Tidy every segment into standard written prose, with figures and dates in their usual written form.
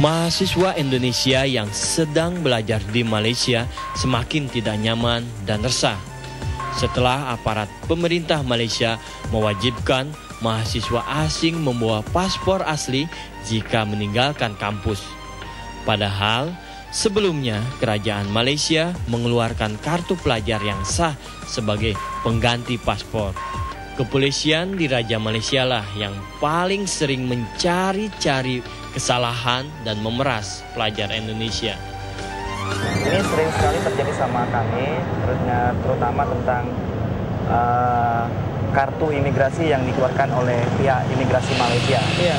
Mahasiswa Indonesia yang sedang belajar di Malaysia semakin tidak nyaman dan resah setelah aparat pemerintah Malaysia mewajibkan mahasiswa asing membawa paspor asli jika meninggalkan kampus. Padahal sebelumnya kerajaan Malaysia mengeluarkan kartu pelajar yang sah sebagai pengganti paspor. Kepolisian di Raja Malaysia lah yang paling sering mencari-cari kesalahan dan memeras pelajar Indonesia. Ini sering sekali terjadi sama kami, terutama tentang kartu imigrasi yang dikeluarkan oleh pihak imigrasi Malaysia. Iya.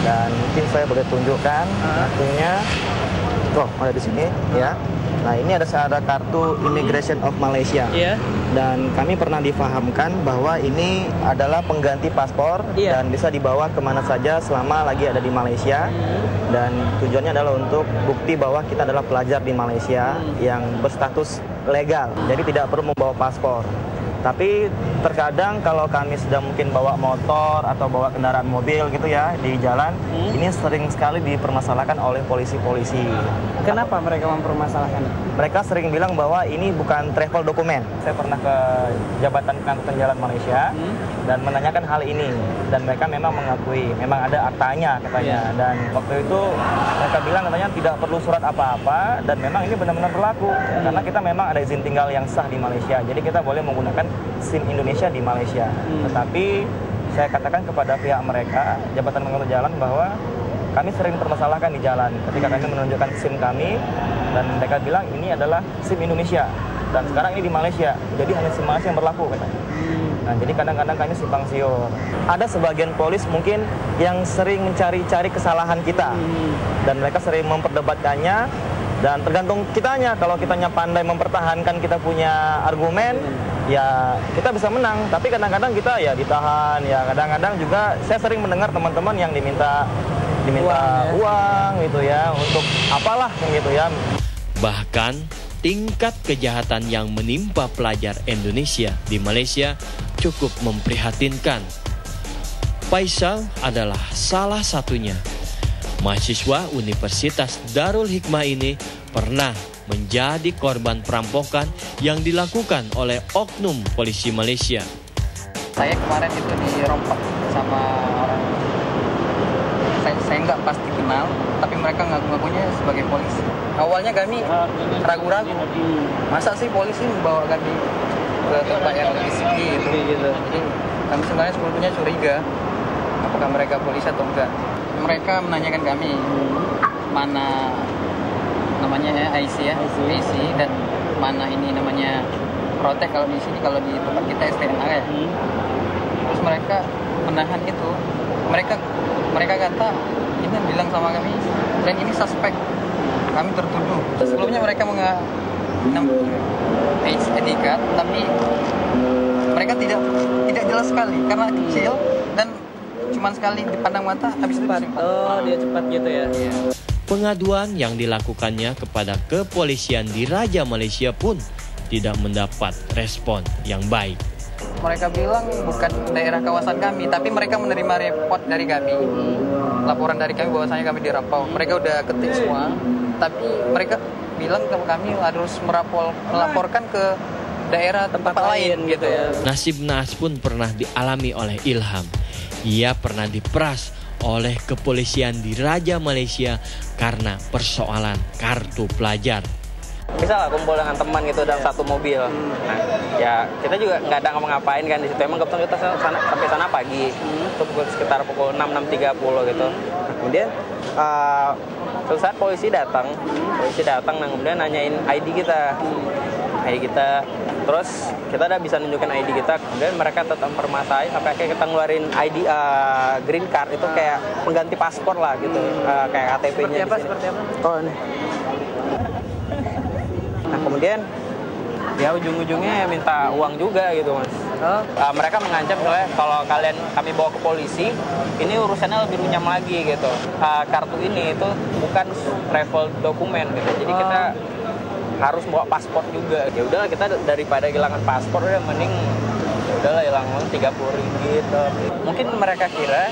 Dan mungkin saya boleh tunjukkan kartunya. Oh, ada di sini, ya. Nah, ini ada kartu Immigration of Malaysia. Iya. Dan kami pernah difahamkan bahwa ini adalah pengganti paspor dan bisa dibawa kemana saja selama lagi ada di Malaysia. Dan tujuannya adalah untuk bukti bahwa kita adalah pelajar di Malaysia yang berstatus legal. Jadi tidak perlu membawa paspor. Tapi terkadang kalau kami sedang mungkin bawa motor atau bawa kendaraan mobil gitu ya di jalan, ini sering sekali dipermasalahkan oleh polisi-polisi. Kenapa mereka mempermasalahkan? Mereka sering bilang bahwa ini bukan travel dokumen. Saya pernah ke Jabatan Pengangkutan Jalan Malaysia dan menanyakan hal ini. Dan mereka memang mengakui, memang ada aktanya katanya. Dan waktu itu mereka bilang katanya tidak perlu surat apa-apa dan memang ini benar-benar berlaku. Karena kita memang ada izin tinggal yang sah di Malaysia. Jadi kita boleh menggunakan SIM Indonesia di Malaysia. Tetapi saya katakan kepada pihak mereka, Jabatan Pengangkutan Jalan, bahwa kami sering permasalahkan di jalan ketika kami menunjukkan SIM kami dan mereka bilang ini adalah SIM Indonesia dan sekarang ini di Malaysia, jadi hanya SIM Malaysia yang berlaku katanya. Nah, jadi kadang-kadang kami simpang siur. Ada sebagian polis mungkin yang sering mencari-cari kesalahan kita dan mereka sering memperdebatkannya dan tergantung kitanya. Kalau kitanya pandai mempertahankan kita punya argumen, ya kita bisa menang. Tapi kadang-kadang kita ya ditahan. Ya kadang-kadang juga saya sering mendengar teman-teman yang diminta uang gitu ya untuk apalah gitu ya. Bahkan tingkat kejahatan yang menimpa pelajar Indonesia di Malaysia cukup memprihatinkan. Faisal adalah salah satunya. Mahasiswa Universitas Darul Hikmah ini pernah menjadi korban perampokan yang dilakukan oleh oknum polisi Malaysia. Saya kemarin itu dirompak sama orang. Saya nggak pasti kenal, tapi mereka ngaku-ngakunya sebagai polisi. Awalnya kami ragu-ragu, masa sih polisi membawa kami ke tempat yang lebih sepi gitu. Jadi kami sebenarnya sebelumnya curiga, apakah mereka polisi atau enggak. Mereka menanyakan kami mana namanya IC IC dan mana ini namanya protek kalau di sini, kalau di tempat kita STNA ya. Terus mereka menahan itu. Mereka kata ini bilang sama kami dan ini suspek, kami tertuduh. Sebelumnya mereka ID card, tapi mereka tidak jelas sekali karena kecil dan cuma sekali dipandang mata habis itu cepat. Oh, dia cepat gitu ya. Pengaduan yang dilakukannya kepada kepolisian di Raja Malaysia pun tidak mendapat respon yang baik. Mereka bilang bukan daerah kawasan kami, tapi mereka menerima report dari kami, laporan dari kami bahwasanya kami dirapau. Mereka udah ketik semua, tapi mereka bilang ke kami harus melaporkan ke daerah tempat lain gitu ya. Nasib naas pun pernah dialami oleh Ilham. Ia pernah diperas oleh kepolisian di Raja Malaysia karena persoalan kartu pelajar. Misal kumpul dengan teman gitu dalam satu mobil. Nah, ya kita juga nggak ada ngapa-ngapain kan di situ. Emang kebetulan kita sampai sana pagi. Itu sekitar pukul 6:30 gitu. Nah, kemudian suatu saat polisi datang, nah kemudian nanyain ID kita. Terus kita udah bisa nunjukin ID kita, kemudian mereka tetap mempermasalahin sampai akhirnya kita ngeluarin ID green card itu kayak pengganti paspor lah gitu, kayak KTP-nya. Seperti apa? Oh ini. Nah kemudian ya ujung-ujungnya minta uang juga gitu mas. Mereka mengancam misalnya kalau kami bawa ke polisi, ini urusannya lebih runyam lagi gitu. Kartu ini itu bukan travel dokumen gitu, jadi kita harus bawa paspor juga. Ya udahlah kita daripada kehilangan paspor ya mending udahlah hilang 30 ringgit. Mungkin mereka kira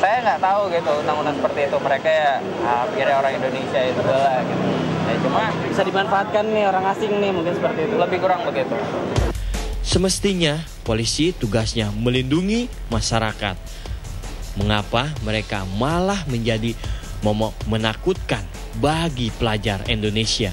Saya nggak tahu gitu undang-undang seperti itu. Mereka ya akhirnya orang Indonesia itu lah gitu. Ya, cuma Bisa dimanfaatkan nih orang asing nih mungkin seperti itu. lebih kurang begitu. Semestinya polisi tugasnya melindungi masyarakat. Mengapa mereka malah menjadi momok menakutkan bagi pelajar Indonesia?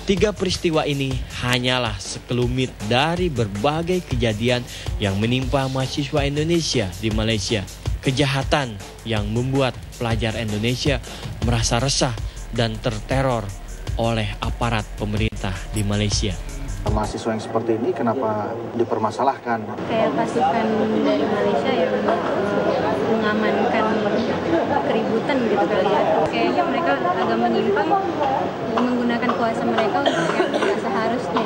3 peristiwa ini hanyalah sekelumit dari berbagai kejadian yang menimpa mahasiswa Indonesia di Malaysia. Kejahatan yang membuat pelajar Indonesia merasa resah dan terteror oleh aparat pemerintah di Malaysia. Mahasiswa yang seperti ini kenapa dipermasalahkan? Kayak pasukan dari Malaysia yang mengamankan keributan gitu kali ya. Kayaknya mereka agak menyimpang menggunakan kuasa mereka untuk yang tidak seharusnya.